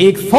100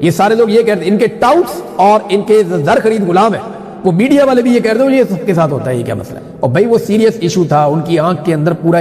یہ سارے لوگ یہ کہتے ہیں, ان کے ٹاؤٹس اور ان کے زر خرید غلام ہیں, وہ میڈیا والے بھی یہ کہتے ہیں یہ سب کے ساتھ ہوتا ہے, یہ کیا مسئلہ ہے. اور بھائی وہ سیریس ایشو تھا, ان کی آنکھ کے اندر پورا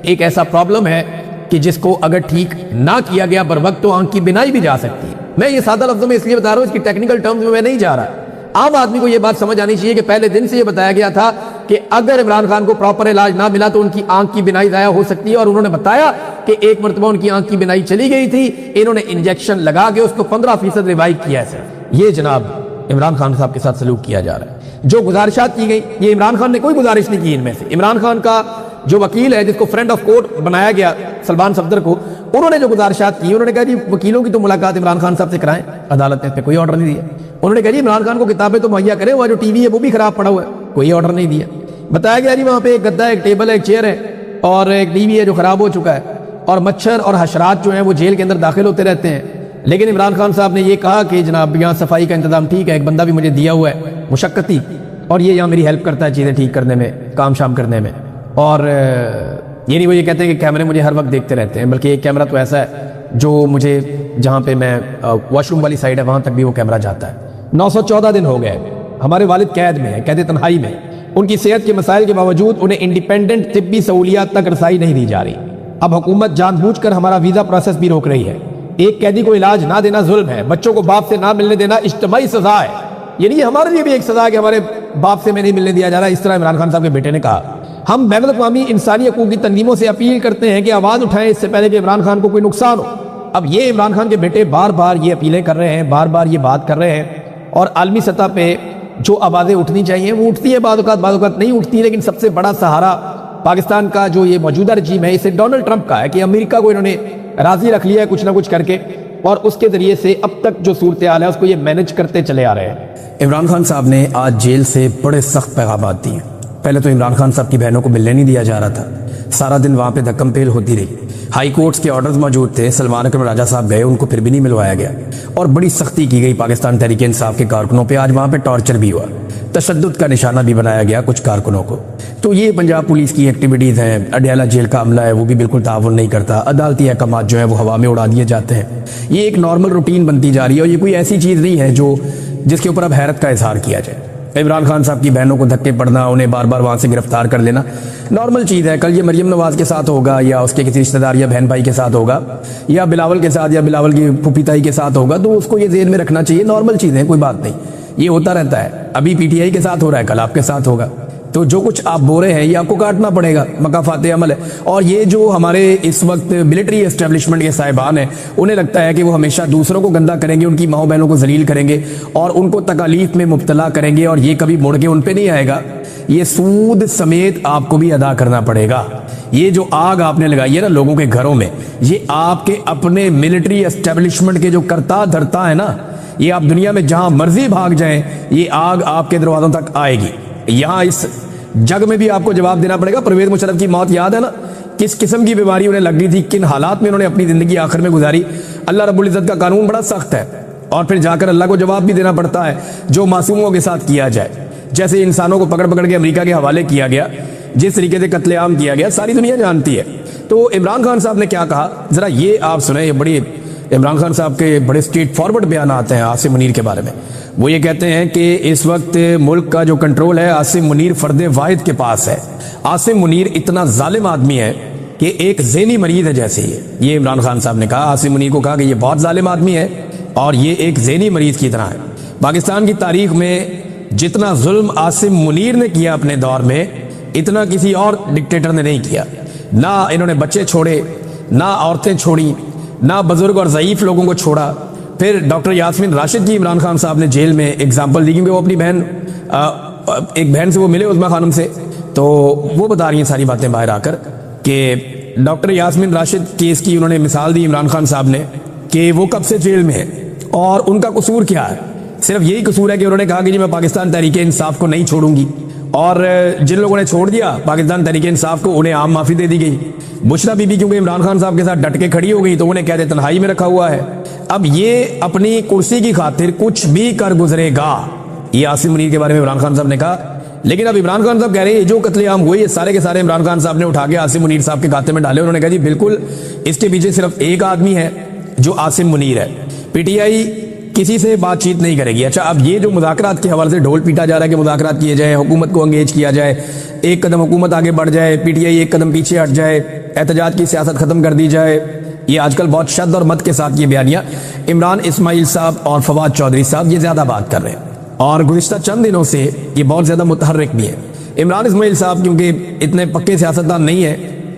ایک ایسا پرابلم ہے کہ جس کو اگر ٹھیک نہ کیا گیا بر وقت تو آنکھ کی بینائی بھی جا سکتی ہے. میں یہ سادہ لفظوں میں اس لیے بتا رہا ہوں, اس کی ٹیکنیکل ٹرمز میں نہیں جا رہا. عام آدمی کو یہ بات سمجھ آنی چاہیے کہ پہلے دن سے یہ بتایا گیا تھا کہ اگر عمران خان کو پراپر علاج نہ ملا تو ان کی آنکھ کی بینائی ضائع ہو سکتی ہے, اور انہوں نے بتایا کہ ایک مرتبہ ان کی آنکھ کی بینائی چلی گئی تھی, انہوں نے انجیکشن لگا کے اس کو 15% ریوائو کیا ہے. یہ جناب عمران خان صاحب کے ساتھ سلوک کیا جا رہا ہے. جو گزارشات کی گئی, یہ عمران خان نے کوئی گزارش نہیں کی ان میں سے. عمران خان کا جو وکیل ہے جس کو فرینڈ آف کورٹ بنایا گیا سلمان صفدر کو, انہوں نے جو گزارشات کی, انہوں نے کہا جی وکیلوں کی تو ملاقات عمران خان صاحب سے کرائیں, عدالت نے اس پہ کوئی آرڈر نہیں دیا. انہوں نے کہا جی عمران خان کو کتابیں تو مہیا کریں, وہاں جو ٹی وی ہے وہ بھی خراب پڑا ہوا ہے, کوئی آرڈر نہیں دیا. بتایا گیا جی وہاں پہ ایک گدا ہے, ایک ٹیبل ہے, ایک چیئر ہے, اور ایک ٹی وی ہے جو خراب ہو چکا ہے, اور مچھر اور حشرات جو ہیں وہ جیل کے اندر داخل ہوتے رہتے ہیں. لیکن عمران خان صاحب نے یہ کہا کہ جناب یہاں صفائی کا انتظام ٹھیک ہے, ایک بندہ بھی مجھے دیا ہوا ہے مشقتی, اور یہ یہاں میری ہیلپ کرتا ہے چیزیں ٹھیک کرنے میں, کام شام کرنے میں. اور یہ نہیں وہ یہ کہتے ہیں کہ کیمرے مجھے ہر وقت دیکھتے رہتے ہیں, بلکہ ایک کیمرہ تو ایسا ہے جو مجھے جہاں پہ میں واش روم والی سائڈ ہے وہاں تک بھی وہ کیمرہ جاتا ہے. 914 دن ہو گئے ہمارے والد قید میں ہیں, قید تنہائی میں. ان کی صحت کے مسائل کے باوجود انہیں انڈیپینڈنٹ طبی سہولیات تک رسائی نہیں دی جا رہی. اب حکومت جان بوجھ کر ہمارا ویزا پروسیس بھی روک رہی ہے. ایک قیدی کو علاج نہ دینا ظلم ہے, بچوں کو باپ سے نہ ملنے دینا اجتماعی سزا ہے. یعنی ہمارے لیے بھی ایک سزا ہے کہ ہمارے باپ سے میں نہیں ملنے دیا جا رہا, اس طرح عمران خان صاحب کے بیٹے نے کہا. ہم بین الاقوامی انسانی حقوق کی تنظیموں سے اپیل کرتے ہیں کہ آواز اٹھائیں اس سے پہلے کہ عمران خان کو کوئی نقصان ہو. اب یہ عمران خان کے بیٹے بار بار یہ اپیلیں کر رہے ہیں, بار بار یہ بات کر رہے ہیں, اور عالمی سطح پہ جو آوازیں اٹھنی چاہیے وہ اٹھتی ہے, بعض اوقات نہیں اٹھتی. لیکن سب سے بڑا سہارا پاکستان کا جو یہ موجودہ رجیم ہے اسے ڈونلڈ ٹرمپ کا ہے, کہ امریکہ کو انہوں نے راضی رکھ لیا ہے کچھ نہ کچھ کر کے, اور اس کے ذریعے سے اب تک جو صورتحال ہے اس کو یہ مینج کرتے چلے آ رہے ہیں. عمران خان صاحب نے آج جیل سے بڑے سخت پیغامات دیے. پہلے تو عمران خان صاحب کی بہنوں کو ملنے نہیں دیا جا رہا تھا, سارا دن وہاں پہ دھکم پیل ہوتی رہی. ہائی کورٹس کے آرڈرز موجود تھے, سلمان اکرم راجہ صاحب گئے, ان کو پھر بھی نہیں ملوایا گیا, اور بڑی سختی کی گئی پاکستان تحریک انصاف کے کارکنوں پہ. آج وہاں پہ ٹارچر بھی ہوا, تشدد کا نشانہ بھی بنایا گیا کچھ کارکنوں کو. تو یہ پنجاب پولیس کی ایکٹیویٹیز ہیں. اڈیالہ جیل کا عملہ ہے وہ بھی بالکل تعاون نہیں کرتا, عدالتی احکامات جو ہیں وہ ہوا میں اڑا دیے جاتے ہیں. یہ ایک نارمل روٹین بنتی جا رہی ہے, اور یہ کوئی ایسی چیز نہیں ہے جس کے اوپر اب حیرت کا اظہار کیا جائے. عمران خان صاحب کی بہنوں کو دھکے پڑنا, انہیں بار بار وہاں سے گرفتار کر لینا نارمل چیز ہے. کل یہ مریم نواز کے ساتھ ہوگا, یا اس کے کسی رشتہ دار یا بہن بھائی کے ساتھ ہوگا, یا بلاول کے ساتھ, یا بلاول کی پھوپھی تائی کے ساتھ ہوگا, تو اس کو یہ ذہن میں رکھنا چاہیے نارمل چیزیں, کوئی بات نہیں, یہ ہوتا رہتا ہے. ابھی پی ٹی آئی کے ساتھ ہو رہا ہے, کل آپ کے ساتھ ہوگا. تو جو کچھ آپ بول رہے ہیں یہ آپ کو کاٹنا پڑے گا, مقافات عمل ہے. اور یہ جو ہمارے اس وقت ملٹری اسٹیبلشمنٹ کے صاحبان ہیں, انہیں لگتا ہے کہ وہ ہمیشہ دوسروں کو گندا کریں گے, ان کی ماؤں بہنوں کو ذلیل کریں گے, اور ان کو تکالیف میں مبتلا کریں گے, اور یہ کبھی مڑ کے ان پہ نہیں آئے گا. یہ سود سمیت آپ کو بھی ادا کرنا پڑے گا. یہ جو آگ آپ نے لگائی ہے نا لوگوں کے گھروں میں, یہ آپ کے اپنے ملٹری اسٹیبلشمنٹ کے جو کرتا دھرتا ہے نا, یہ آپ دنیا میں جہاں مرضی بھاگ جائیں یہ آگ آپ کے دروازوں تک آئے گی. یہاں اس جگ میں بھی آپ کو جواب دینا پڑے گا. پرویز مشرف کی موت یاد ہے نا, کس قسم کی بیماری انہیں لگ گئی تھی, کن حالات میں انہوں نے اپنی زندگی آخر میں گزاری. اللہ رب العزت کا قانون بڑا سخت ہے, اور پھر جا کر اللہ کو جواب بھی دینا پڑتا ہے جو معصوموں کے ساتھ کیا جائے. جیسے انسانوں کو پکڑ پکڑ کے امریکہ کے حوالے کیا گیا, جس طریقے سے قتل عام کیا گیا, ساری دنیا جانتی ہے. تو عمران خان صاحب نے کیا کہا ذرا یہ آپ سنیں. یہ بڑی عمران خان صاحب کے بڑے اسٹریٹ فارورڈ بیانات ہیں عاصم منیر کے بارے میں. وہ یہ کہتے ہیں کہ اس وقت ملک کا جو کنٹرول ہے عاصم منیر فرد واحد کے پاس ہے. عاصم منیر اتنا ظالم آدمی ہے کہ ایک ذہنی مریض ہے جیسے یہ عمران خان صاحب نے کہا. عاصم منیر کو کہا کہ یہ بہت ظالم آدمی ہے اور یہ ایک ذہنی مریض کی طرح ہے. پاکستان کی تاریخ میں جتنا ظلم عاصم منیر نے کیا اپنے دور میں, اتنا کسی اور ڈکٹیٹر نے نہیں کیا. نہ انہوں نے بچے چھوڑے, نہ عورتیں چھوڑی, نہ بزرگ اور ضعیف لوگوں کو چھوڑا. پھر ڈاکٹر یاسمین راشد کی عمران خان صاحب نے جیل میں اگزامپل دی, کیونکہ وہ اپنی بہن ایک بہن سے وہ ملے عظمیٰ خانم سے, تو وہ بتا رہی ہیں ساری باتیں باہر آ کر کہ ڈاکٹر یاسمین راشد کیس کی انہوں نے مثال دی عمران خان صاحب نے کہ وہ کب سے جیل میں ہے اور ان کا قصور کیا ہے. صرف یہی قصور ہے کہ انہوں نے کہا کہ جی میں پاکستان تحریک انصاف کو نہیں چھوڑوں گی, اور جن لوگوں نے چھوڑ دیا پاکستان تحریک انصاف کو انہیں عام معافی دے دی گئی. بشرا بی بی کیونکہ عمران خان صاحب کے ساتھ ڈٹ کے کھڑی ہو گئی تو انہیں قید تنہائی میں رکھا ہوا ہے. اب یہ اپنی کرسی کی خاطر کچھ بھی کر گزرے گا. یہ عاصم منیر کے بارے میں عمران خان صاحب نے کہا. لیکن اب عمران خان صاحب کہہ رہے ہیں یہ جو قتل عام ہوئے یہ سارے کے سارے عمران خان صاحب نے اٹھا کے عاصم منیر صاحب کے کھاتے میں ڈالے. انہوں نے کہا جی بالکل اس کے پیچھے صرف ایک آدمی ہے جو عاصم منیر ہے. پی ٹی آئی کسی سے بات چیت نہیں کرے گی. اچھا اب یہ جو مذاکرات کے حوالے سے ڈھول پیٹا جا رہا ہے کہ مذاکرات کیے جائیں, حکومت کو انگیج کیا جائے, ایک قدم حکومت آگے بڑھ جائے, پی ٹی آئی ایک قدم پیچھے ہٹ جائے, احتجاج کی سیاست ختم کر دی جائے, یہ آج کل بہت شد اور مت کے ساتھ یہ بیانیاں عمران اسماعیل صاحب اور فواد چودھری صاحب یہ زیادہ بات کر رہے ہیں, اور گزشتہ چند دنوں سے یہ بہت زیادہ متحرک بھی ہے. عمران اسماعیل صاحب کیونکہ اتنے پکے سیاستدان نہیں ہیں,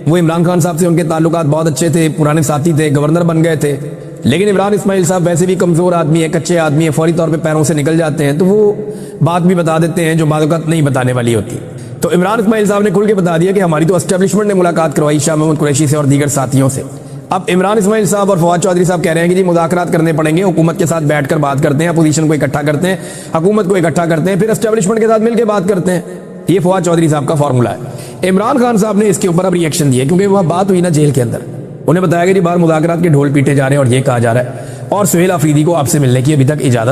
وہ عمران خان صاحب سے ان کے تعلقات بہت اچھے تھے, پرانے ساتھی تھے, گورنر بن گئے تھے. لیکن عمران اسماعیل صاحب ویسے بھی کمزور آدمی ہے, کچے آدمی ہے, فوری طور پہ پیروں سے نکل جاتے ہیں, تو وہ بات بھی بتا دیتے ہیں جو بعض اوقات نہیں بتانے والی ہوتی. تو عمران اسماعیل صاحب نے کھل کے بتا دیا کہ ہماری تو اسٹیبلشمنٹ نے ملاقات کروائی شاہ محمود قریشی سے اور دیگر ساتھیوں سے. اب عمران اسماعیل صاحب اور فواد چودھری صاحب کہہ رہے ہیں کہ جی مذاکرات کرنے پڑیں گے, حکومت کے ساتھ بیٹھ کر بات کرتے ہیں, اپوزیشن کو اکٹھا کرتے ہیں, حکومت کو اکٹھا کرتے ہیں, پھر اسٹیبلشمنٹ کے ساتھ مل کے بات کرتے ہیں. یہ فواد چودھری صاحب کا فارمولہ ہے. عمران خان صاحب نے اس کے اوپر اب ری ایکشن دیا کیونکہ وہ بات ہوئی نا جیل کے اندر, انہیں بتایا کہ جی باہر مذاکرات کے ڈھول پیٹے جا رہے ہیں اور یہ کہا جا رہا ہے, اور سہیل آفریدی کو آپ سے ملنے کی ابھی تک اجازت